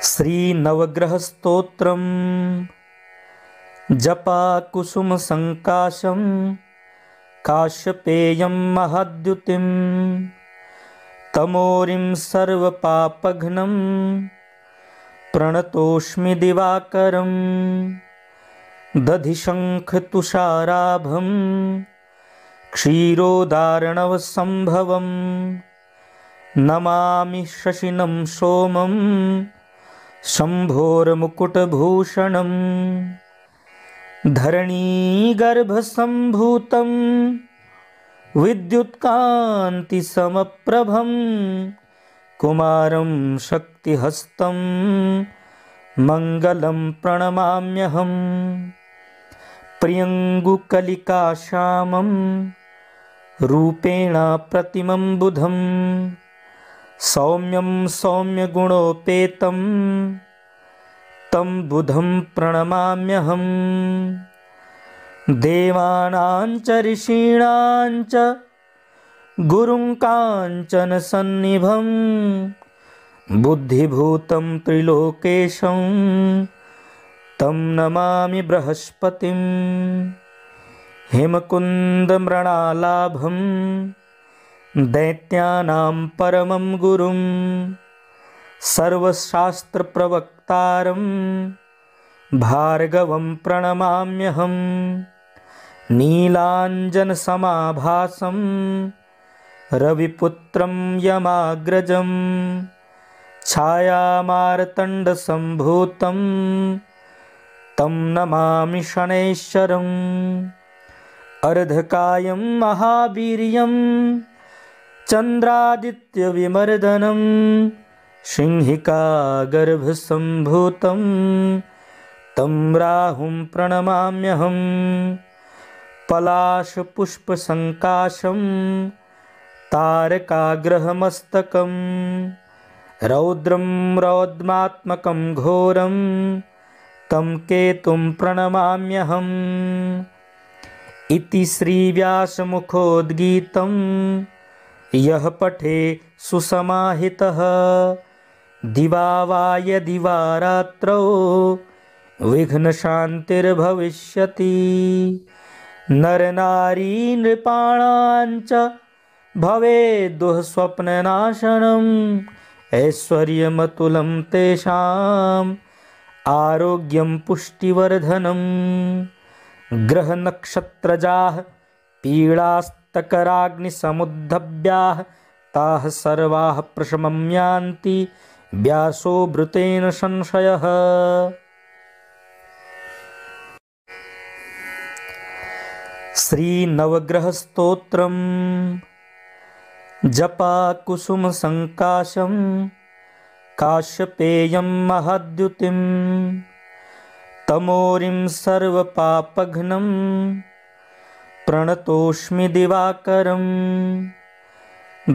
श्री नवग्रह स्तोत्रम जपा कुसुम संकाशम काश्यपेयं महाद्युतिम तमोरिं सर्वपापघ्नं प्रणतोष्मि दिवाकरं दधिशंखतुषाराभं क्षीरोदार्णवसंभवं नमामि शशिनं सोमं शम्भोर्मुकुटभूषणं धरणीगर्भसम्भूतं विद्युत्कान्तिसमप्रभं कुमारं शक्तिहस्तं मङ्गलं प्रणमाम्यहम् प्रियङ्गुकलिकाश्यामं रूपेण प्रतिमं बुधं सौम्यं सौम्यगुणोपेतं तं बुधं प्रणमाम्यहम् देवानां च ऋषीणां च गुरुं काञ्चनसन्निभं बुद्धिभूतं त्रिलोकेशं तं नमामि बृहस्पतिं हेमकुन्दमृणालाभं दैत्यानां परमं गुरुं सर्वशास्त्रप्रवक्तारं भार्गवं प्रणमाम्यहम् नीलाञ्जनसमाभासं रविपुत्रं यमाग्रजं छायामार्तण्डसम्भूतं तं नमामि शनैश्चरम् अर्धकायं महावीर्यं चन्द्रादित्यविमर्दनं सिंहिकागर्भसम्भूतं तं राहुं प्रणमाम्यहम् पलाशपुष्पसङ्काशं तारकाग्रहमस्तकं रौद्रं रौद्मात्मकं घोरं तं केतुं प्रणमाम्यहम् इति श्रीव्यासमुखोद्गीतं यः पठे सुसमाहितः दिवा वा यदि वा रात्रौ विघ्नशान्तिर्भविष्यति। नरनारी नृपाणां च भवेद्दुःस्वप्ननाशनम् ऐश्वर्यमतुलं तेषाम् आरोग्यं पुष्टिवर्धनम् ग्रहनक्षत्रजाः पीडास्तकराग्निसमुद्भव्याः ताः सर्वाः प्रशमं यान्ति व्यासो भृतेन संशयः। श्री नवग्रह स्तोत्रम जपा कुसुम संकाशम काश्यपेयं महाद्युतिम तमोरिं सर्वपापघ्नं प्रणतोष्मि दिवाकरं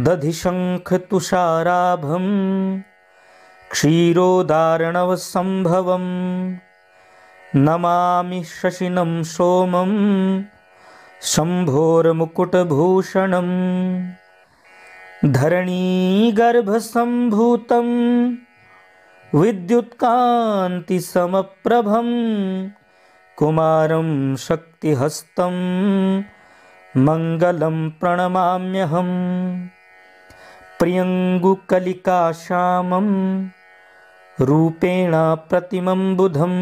दधिशंखतुषाराभं क्षीरोदार्णवसंभवं नमामि शशिनं सोमं शम्भोर्मुकुटभूषणं धरणीगर्भसम्भूतं विद्युत्कान्तिसमप्रभं कुमारं शक्तिहस्तं मङ्गलं प्रणमाम्यहम् प्रियङ्गुकलिकाश्यामं रूपेण प्रतिमं बुधं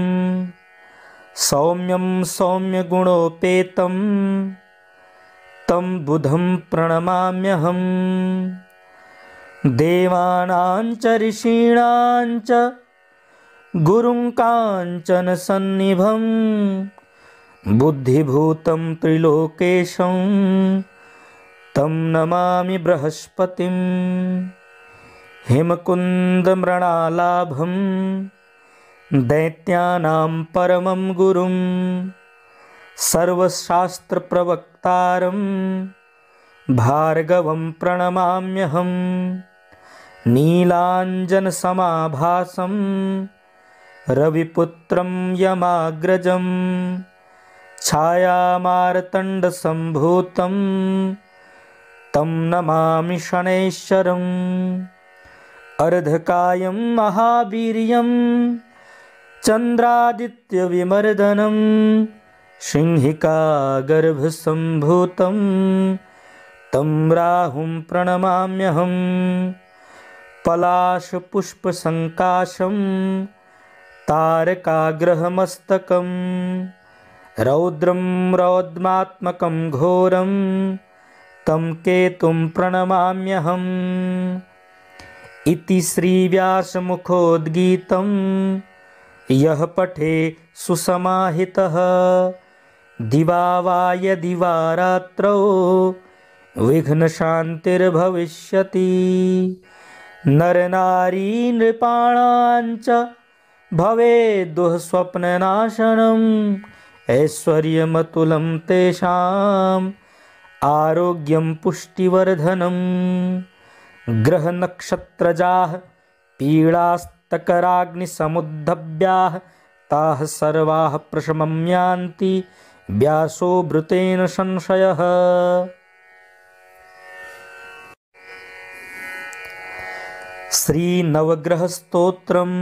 सौम्यं सौम्यगुणोपेतं तं बुधं प्रणमाम्यहम् देवानां च ऋषीणां च गुरुं काञ्चनसन्निभं बुद्धिभूतं त्रिलोकेशं तं नमामि बृहस्पतिं हेमकुन्दमृणालाभं दैत्यानां परमं गुरुं सर्वशास्त्रप्रवक्तारं भार्गवं प्रणमाम्यहम् नीलाञ्जनसमाभासं रविपुत्रं यमाग्रजं छायामार्तण्डसम्भूतं तं नमामि शनैश्चरम् अर्धकायं महावीर्यं चन्द्रादित्यविमर्दनं सिंहिकागर्भसम्भूतं तं राहुं प्रणमाम्यहम्। पलाशपुष्पसङ्काशं तारकाग्रहमस्तकं रौद्रं रौद्मात्मकं घोरं तं केतुं प्रणमाम्यहम्। इति श्रीव्यासमुखोद्गीतं यः पठे सुसमाहितः दिवा वा यदि वा रात्रौ विघ्नशान्तिर्भविष्यति। नरनारी नृपाणां च भवेद्दुःस्वप्ननाशनम् ऐश्वर्यमतुलं तेषाम् आरोग्यं पुष्टिवर्धनम्। ग्रहनक्षत्रजाः पीडास्तकराग्निसमुद्भव्याः ताः सर्वाः प्रशमं यान्ति व्यासो भृतेन संशयः। श्रीनवग्रहस्तोत्रम्।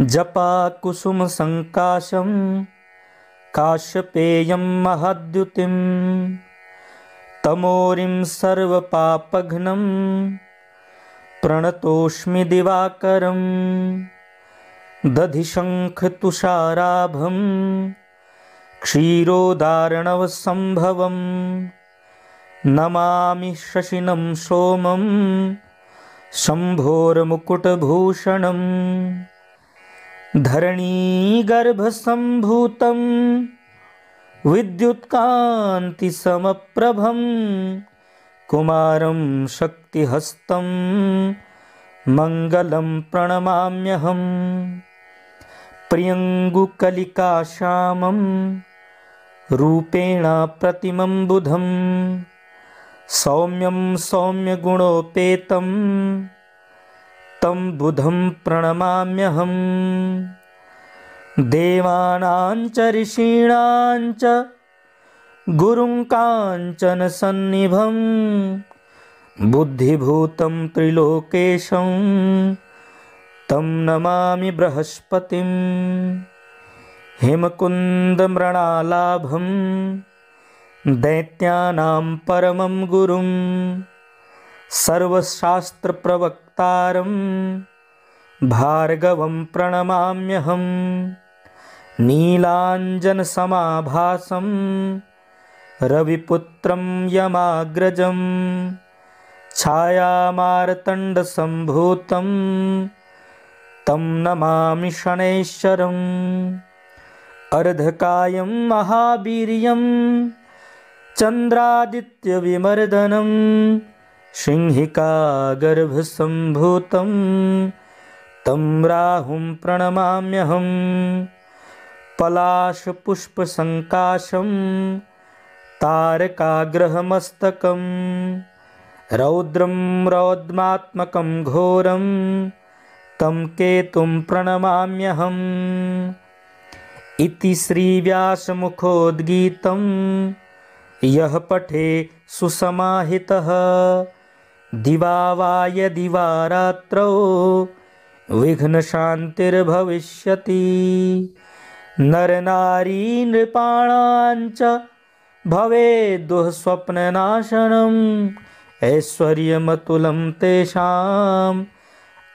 जपाकुसुमसङ्काशं काश्यपेयं महाद्युतिं तमोरिं सर्वपापघ्नं प्रणतोऽस्मि दिवाकरं। दधिशङ्खतुषाराभं क्षीरोदार्णवसम्भवं नमामि शशिनं सोमं शम्भोर्मुकुटभूषणं। धरणीगर्भसम्भूतं विद्युत्कान्तिसमप्रभं कुमारं शक्तिहस्तं मङ्गलं प्रणमाम्यहम्। प्रियङ्गुकलिकाश्यामं रूपेण प्रतिमं बुधं सौम्यं सौम्यगुणोपेतं तं बुधं प्रणमाम्यहम्। देवानां च ऋषीणां च गुरुं काञ्चनसन्निभं बुद्धिभूतं त्रिलोकेशं तं नमामि बृहस्पतिं। हिमकुन्दमृणालाभं दैत्यानां परमं गुरुं सर्वशास्त्रप्रवक्तारं भार्गवं प्रणमाम्यहम्। नीलाञ्जनसमाभासं रविपुत्रं यमाग्रजं छायामार्तण्डसम्भूतं तं नमामि शनैश्चरम्। अर्धकायं महावीर्यं चन्द्रादित्यविमर्दनं सिंहिकागर्भसम्भूतं तं राहुं प्रणमाम्यहम्। पलाशपुष्पसङ्काशं तारकाग्रहमस्तकं रौद्रं रौद्मात्मकं घोरं तं केतुं प्रणमाम्यहम्। इति श्रीव्यासमुखोद्गीतं यः पठे सुसमाहितः दिवा वा यदि वा रात्रौ विघ्नशान्तिर्भविष्यति। नरनारी नृपाणां च भवेद्दुःस्वप्ननाशनम् ऐश्वर्यमतुलं तेषाम्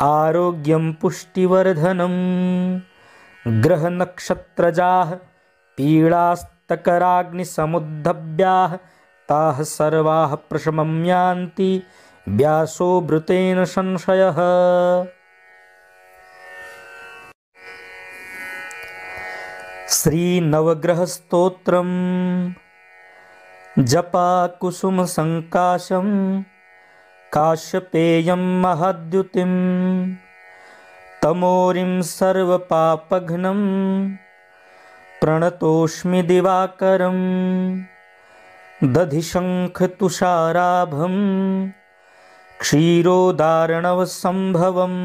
आरोग्यं पुष्टिवर्धनम्। ग्रहनक्षत्रजाः पीडास्तकराग्निसमुद्भव्याः ताः सर्वाः प्रशमं यान्ति व्यासो भृतेन संशयः। श्रीनवग्रहस्तोत्रम्। जपाकुसुमसङ्काशं काश्यपेयं महाद्युतिं तमोरिं सर्वपापघ्नं प्रणतोऽस्मि दिवाकरं। दधिशङ्खतुषाराभं क्षीरोदार्णवसम्भवं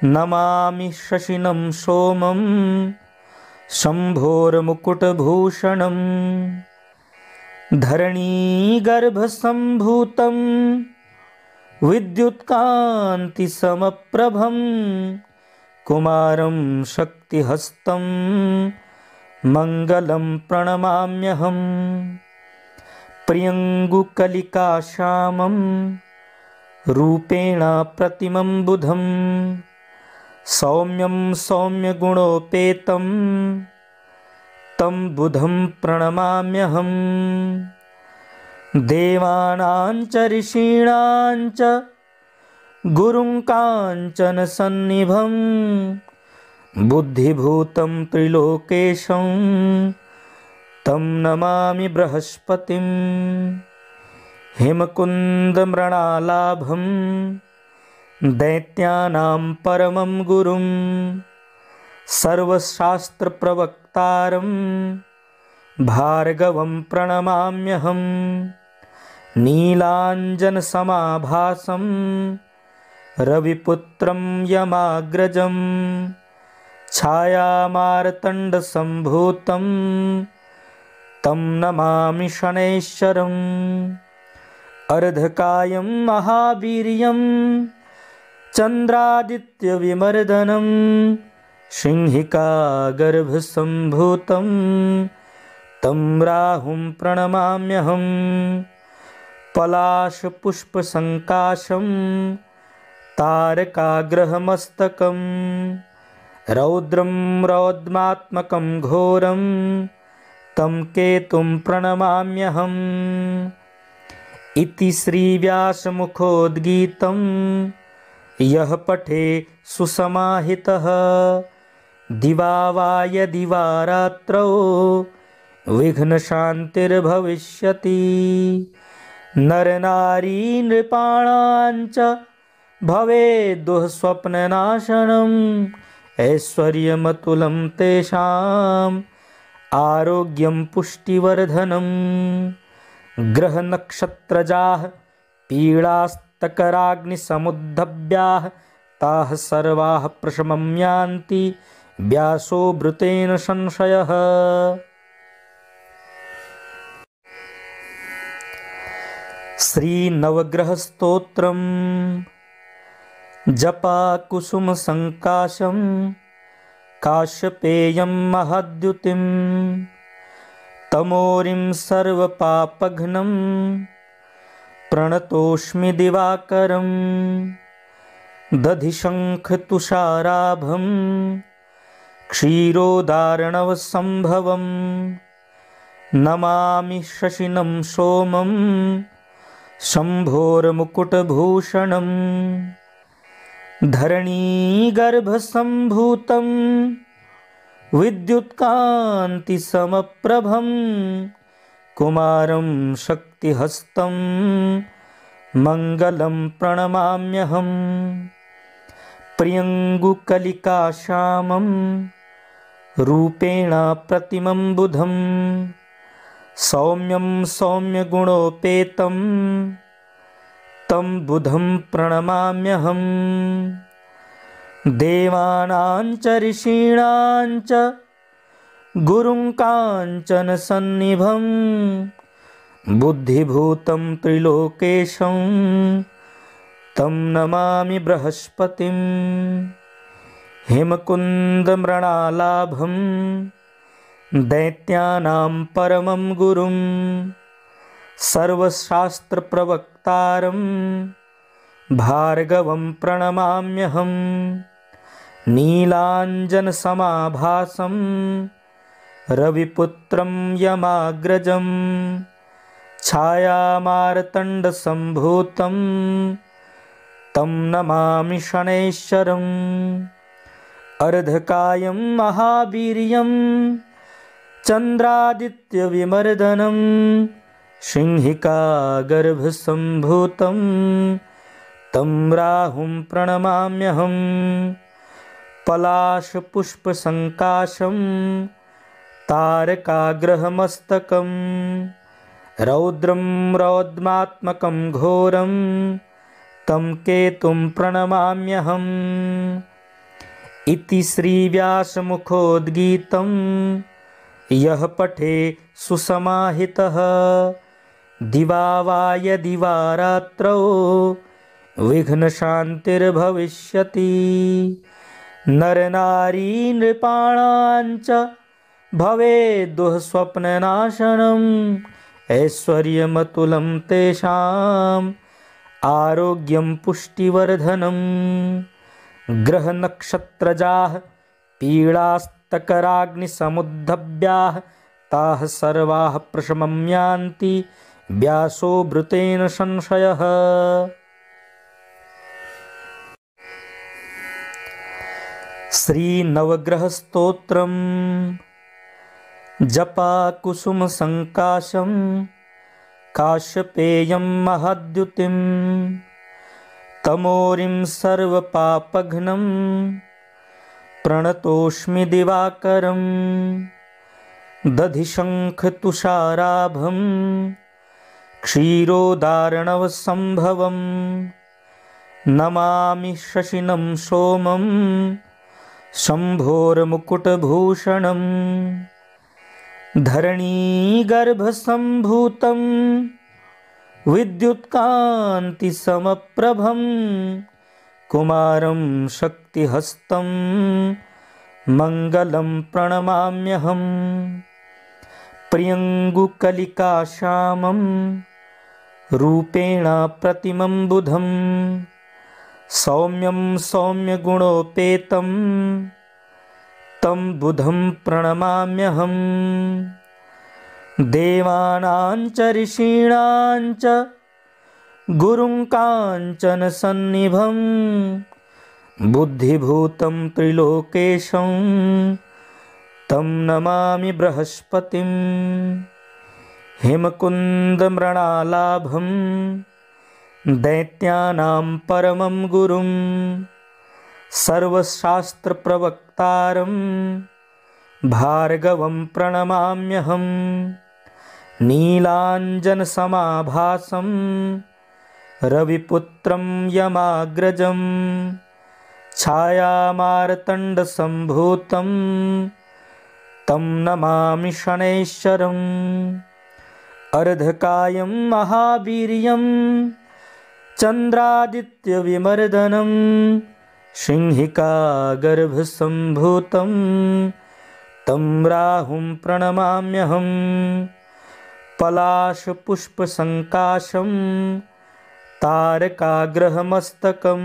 नमामि शशिनं सोमं शम्भोर्मुकुटभूषणं। धरणीगर्भसम्भूतं विद्युत्कान्तिसमप्रभं कुमारं शक्तिहस्तं मङ्गलं प्रणमाम्यहम्। प्रियङ्गुकलिकाश्यामं रूपेण प्रतिमं बुधं सौम्यं सौम्यगुणोपेतं तं बुधं प्रणमाम्यहम्। देवानां च ऋषीणां च गुरुं काञ्चनसन्निभं बुद्धिभूतं त्रिलोकेशं तं नमामि बृहस्पतिं। हेमकुन्दमृणालाभं दैत्यानां परमं गुरुं सर्वशास्त्रप्रवक्तारं भार्गवं प्रणमाम्यहम्। नीलाञ्जनसमाभासं रविपुत्रं यमाग्रजं छायामार्तण्डसम्भूतं तं नमामि शनैश्चरम्। अर्धकायं महावीर्यं चन्द्रादित्यविमर्दनं सिंहिकागर्भसम्भूतं तं राहुं प्रणमाम्यहम्। पलाशपुष्पसङ्काशं तारकाग्रहमस्तकं रौद्रं रौद्मात्मकं घोरं तं केतुं प्रणमाम्यहम्। इति श्रीव्यासमुखोद्गीतं यः पठे सुसमाहितः दिवा वा यदि वा रात्रौ विघ्नशान्तिर्भविष्यति। नरनारी नृपाणां च भवेद्दुःस्वप्ननाशनम् ऐश्वर्यमतुलं तेषाम् आरोग्यं पुष्टिवर्धनम्। ग्रहनक्षत्रजाः पीडास्तकराग्निसमुद्भव्याः ताः सर्वाः प्रशमं यान्ति व्यासो भृतेन संशयः। श्रीनवग्रहस्तोत्रम् जपाकुसुमसङ्काशं काश्यपेयं महद्युतिं तमोरिं सर्वपापघ्नं प्रणतोऽस्मि दिवाकरं। दधिशङ्खतुषाराभं क्षीरोदार्णवसम्भवं नमामि शशिनं सोमं शम्भोर्मुकुटभूषणम्। धरणीगर्भसम्भूतं विद्युत्कान्तिसमप्रभं कुमारं शक्तिहस्तं मङ्गलं प्रणमाम्यहम्। प्रियङ्गुकलिकाश्यामं रूपेण प्रतिमं बुधं सौम्यं सौम्यगुणोपेतं तं बुधं प्रणमाम्यहम्। देवानां च ऋषीणां च गुरुं काञ्चनसन्निभं बुद्धिभूतं त्रिलोकेशं तं नमामि बृहस्पतिं। हेमकुन्दमृणालाभं दैत्यानां परमं गुरुं सर्वशास्त्रप्रवक्तारं भार्गवं प्रणमाम्यहम्। नीलाञ्जनसमाभासं रविपुत्रं यमाग्रजं छायामार्तण्डसम्भूतं तं नमामि शनैश्चरम्। अर्धकायं महावीर्यं चन्द्रादित्यविमर्दनं सिंहिकागर्भसम्भूतं तं राहुं प्रणमाम्यहम्। पलाशपुष्पसङ्काशं तारकाग्रहमस्तकं रौद्रं रौद्मात्मकं घोरं तं केतुं प्रणमाम्यहम्। इति श्रीव्यासमुखोद्गीतं यः पठे सुसमाहितः दिवा वा यदि वा रात्रौ विघ्नशान्तिर्भविष्यति। नरनारी नृपाणाञ्च भवेद्दुःस्वप्ननाशनम् ऐश्वर्यमतुलं तेषाम् आरोग्यं पुष्टिवर्धनम्। ग्रहनक्षत्रजाः पीडास्तकराग्निसमुद्भव्याः ताः सर्वाः प्रशमं यान्ति व्यासो भृतेन संशयः। श्रीनवग्रहस्तोत्रम्। जपाकुसुमसङ्काशं काश्यपेयं महाद्युतिं तमोरिं सर्वपापघ्नं प्रणतोऽस्मि दिवाकरं। दधिशङ्खतुषाराभं क्षीरोदार्णवसम्भवं नमामि शशिनं सोमं शम्भोर्मुकुटभूषणम्। धरणीगर्भसम्भूतं विद्युत्कान्तिसमप्रभं कुमारं शक्तिहस्तं मङ्गलं प्रणमाम्यहम्। प्रियङ्गुकलिकाश्यामं रूपेण प्रतिमं बुधं सौम्यं सौम्यगुणोपेतं तं बुधं प्रणमाम्यहम्। देवानां च ऋषीणां च गुरुं काञ्चनसन्निभं बुद्धिभूतं त्रिलोकेशं तं नमामि बृहस्पतिं। हिमकुन्दमृणालाभं दैत्यानां परमं गुरुं सर्वशास्त्रप्रवक्तारं भार्गवं प्रणमाम्यहम्। नीलाञ्जनसमाभासं रविपुत्रं यमाग्रजं छायामार्तण्डसम्भूतं तं नमामि शनैश्चरम्। अर्धकायं महावीर्यं चन्द्रादित्यविमर्दनं सिंहिकागर्भसम्भूतं तं राहुं प्रणमाम्यहम्। पलाशपुष्पसङ्काशं तारकाग्रहमस्तकं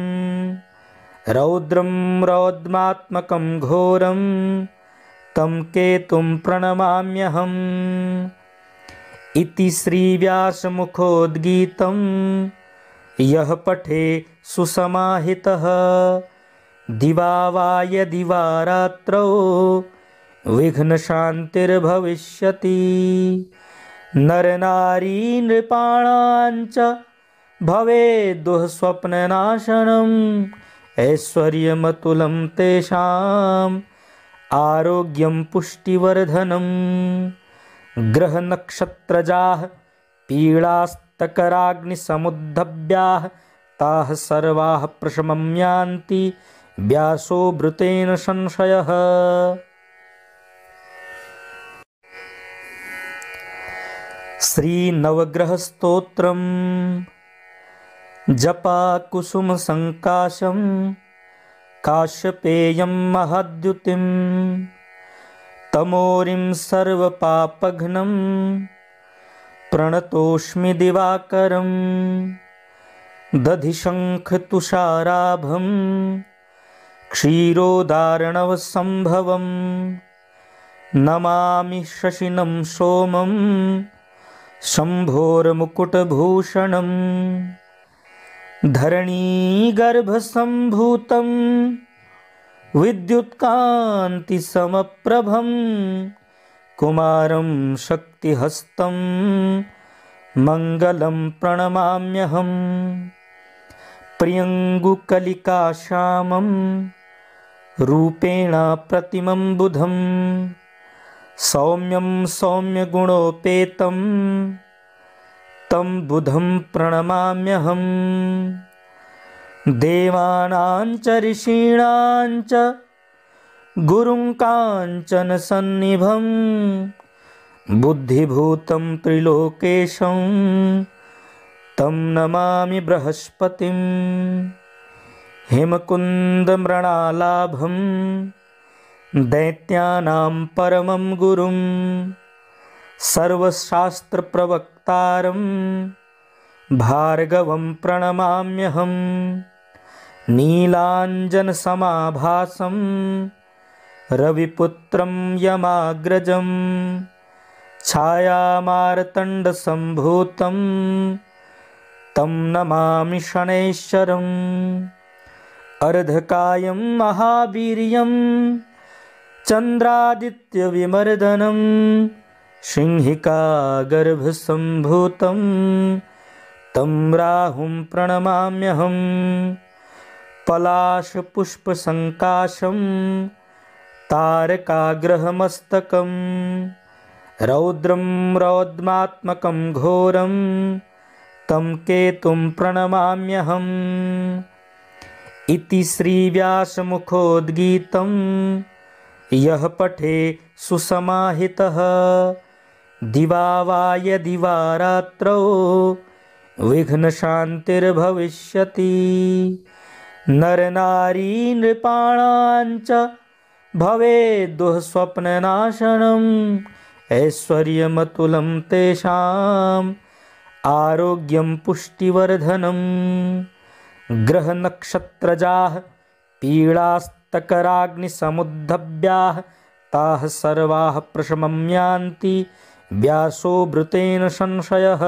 रौद्रं रौद्रात्मकं घोरं तं केतुं प्रणमाम्यहम्। इति श्रीव्यासमुखोद्गीतं यः पठे सुसमाहितः दिवा वा यदि वा रात्रौ विघ्नशान्तिर्भविष्यति। नरनारी नृपाणाञ्च भवेद्दुःस्वप्ननाशनम् ऐश्वर्यमतुलं तेषाम् आरोग्यं पुष्टिवर्धनम्। ग्रहनक्षत्रजाः पीडास्तकराग्निसमुद्भव्याः ताः सर्वाः प्रशमं यान्ति व्यासो भृतेन संशयः। श्रीनवग्रहस्तोत्रम्। जपाकुसुमसङ्काशं काश्यपेयं महाद्युतिं तमोरिं सर्वपापघ्नं प्रणतोऽस्मि दिवाकरं। दधिशङ्खतुषाराभं क्षीरोदार्णवसम्भवं नमामि शशिनं सोमं शम्भोर्मुकुटभूषणम्। धरणीगर्भसम्भूतं विद्युत्कान्तिसमप्रभं कुमारं शक्तिहस्तं मङ्गलं प्रणमाम्यहम्। प्रियङ्गुकलिकाश्यामं रूपेण प्रतिमं बुधं सौम्यं सौम्यगुणोपेतं तं बुधं प्रणमाम्यहम्। देवानां च ऋषीणां च गुरुं काञ्चनसन्निभं बुद्धिभूतं त्रिलोकेशं तं नमामि बृहस्पतिं। हेमकुन्दमृणालाभं दैत्यानां परमं गुरुं सर्वशास्त्रप्रवक्तारं भार्गवं प्रणमाम्यहम्। नीलाञ्जनसमाभासं रविपुत्रं यमाग्रजं छायामार्तण्डसम्भूतं तं नमामि शनैश्चरम्। अर्धकायं महावीर्यं चन्द्रादित्यविमर्दनं सिंहिकागर्भसम्भूतं तं राहुं प्रणमाम्यहम्। पलाशपुष्पसङ्काशं तारकाग्रहमस्तकं रौद्रं रौद्रात्मकं घोरं तं केतुं प्रणमाम्यहम्। इति श्रीव्यासमुखोद्गीतं यः पठे सुसमाहितः दिवा वा यदि वा रात्रौ विघ्नशान्तिर्भविष्यति। नरनारी नृपाणां च भवेद्दुःस्वप्ननाशनम् ऐश्वर्यमतुलं तेषाम् आरोग्यं पुष्टिवर्धनम्। ग्रहनक्षत्रजाः पीडास्तकराग्निसमुद्भव्याः ताः सर्वाः प्रशमं यान्ति व्यासो भृतेन संशयः।